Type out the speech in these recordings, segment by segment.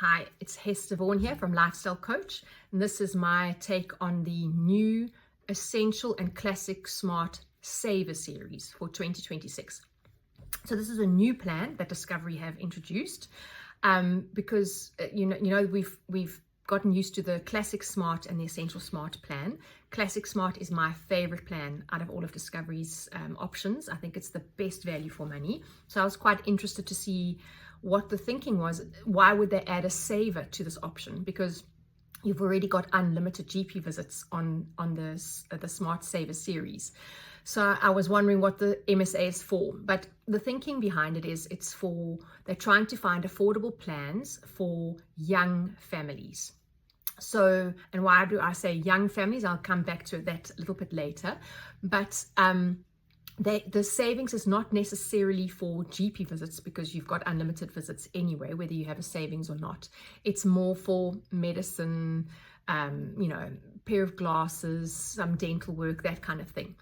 Hi, it's Hester Vaughan here from Lifestylecoach, and this is my take on the new Essential and Classic Smart Saver series for 2026. So this is a new plan that Discovery have introduced because we've gotten used to the Classic Smart and the Essential Smart plan. Classic Smart is my favorite plan out of all of Discovery's options. I think it's the best value for money. So I was quite interested to see what the thinking was. Why would they add a saver to this option? Because you've already got unlimited GP visits on the Smart Saver series. So I was wondering what the MSA is for, but the thinking behind it is they're trying to find affordable plans for young families. So, and why do I say young families? I'll come back to that a little bit later, but the savings is not necessarily for GP visits because you've got unlimited visits anyway, whether you have a savings or not. It's more for medicine, pair of glasses, some dental work, that kind of thing.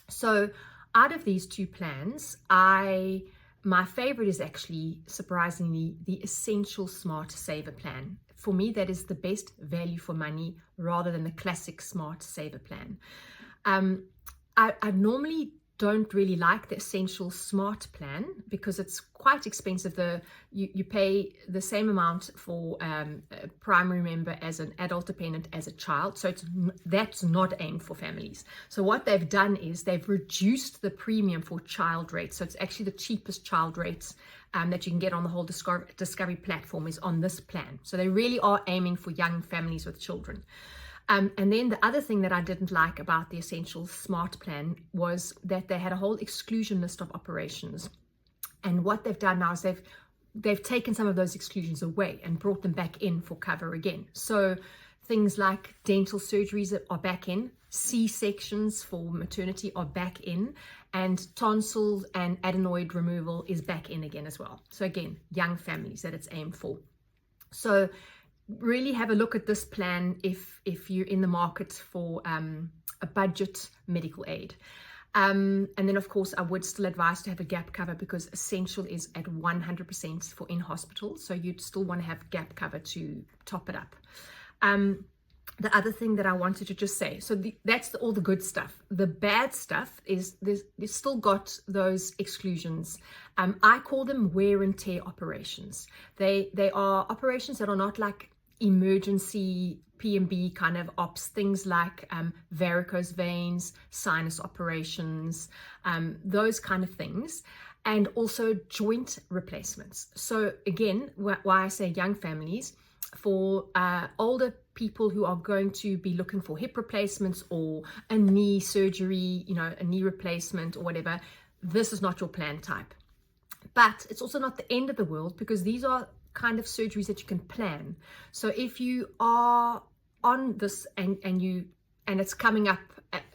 So out of these two plans, my favorite is actually, surprisingly, the Essential Smart Saver plan. For me, that is the best value for money rather than the Classic Smart Saver plan. I normally don't really like the Essential Smart plan because it's quite expensive. You pay the same amount for a primary member as an adult dependent as a child, so that's not aimed for families. So what they've done is they've reduced the premium for child rates, so it's actually the cheapest child rates that you can get on the whole Discovery platform is on this plan. So they really are aiming for young families with children. And then the other thing that I didn't like about the Essential Smart plan was that they had a whole exclusion list of operations. And what they've done now is they've taken some of those exclusions away and brought them back in for cover again. So things like dental surgeries are back in, C-sections for maternity are back in, and tonsils and adenoid removal is back in again as well. So again, young families that it's aimed for. So really have a look at this plan if you're in the market for a budget medical aid. And then of course I would still advise to have a gap cover because Essential is at 100% for in-hospital, so you'd still want to have gap cover to top it up. The other thing that I wanted to just say, so that's all the good stuff. The bad stuff is there's still got those exclusions. I call them wear and tear operations. They are operations that are not like emergency PMB kind of ops, things like varicose veins, sinus operations, those kind of things, and also joint replacements. So again, why I say young families, for older people who are going to be looking for hip replacements or a knee surgery, a knee replacement or whatever, this is not your plan type. But it's also not the end of the world because these are kind of surgeries that you can plan. So if you are on this and it's coming up,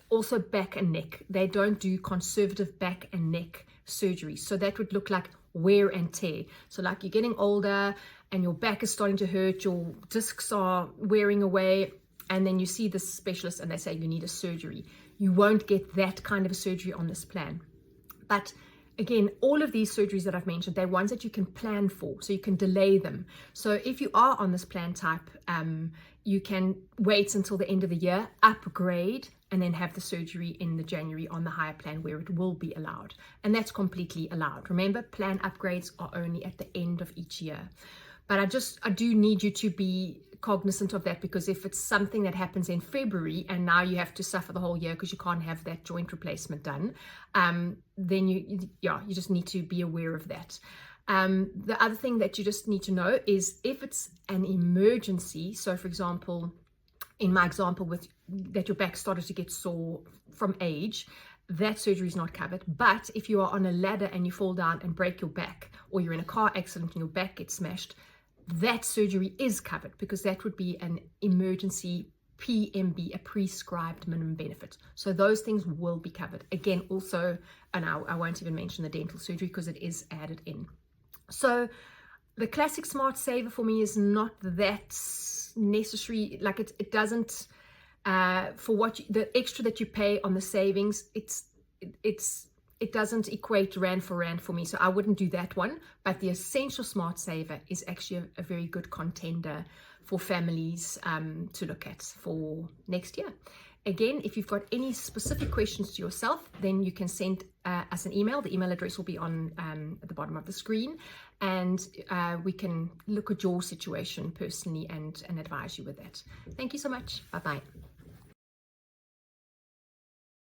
also back and neck, they don't do conservative back and neck surgery. So that would look like wear and tear. So like you're getting older and your back is starting to hurt, your discs are wearing away, and then you see this specialist and they say you need a surgery. You won't get that kind of a surgery on this plan. But again, all of these surgeries that I've mentioned, they're ones that you can plan for, so you can delay them. So if you are on this plan type, you can wait until the end of the year, upgrade, and then have the surgery in the January on the higher plan where it will be allowed. And that's completely allowed. Remember, plan upgrades are only at the end of each year. But I do need you to be cognizant of that, because if it's something that happens in February and now you have to suffer the whole year because you can't have that joint replacement done, then you just need to be aware of that. The other thing that you just need to know is if it's an emergency, so for example, in my example with that your back started to get sore from age, that surgery is not covered. But if you are on a ladder and you fall down and break your back, or you're in a car accident and your back gets smashed, that surgery is covered because that would be an emergency PMB, a prescribed minimum benefit. So those things will be covered. Again, also, and I won't even mention the dental surgery because it is added in. So the Classic Smart Saver for me is not that necessary. Like it doesn't, for what the extra that you pay on the savings, it's it doesn't equate rand for rand for me, so I wouldn't do that one. But the Essential Smart Saver is actually a very good contender for families to look at for next year. Again, if you've got any specific questions to yourself, then you can send us an email. The email address will be on at the bottom of the screen, and we can look at your situation personally and advise you with that. Thank you so much. Bye-bye.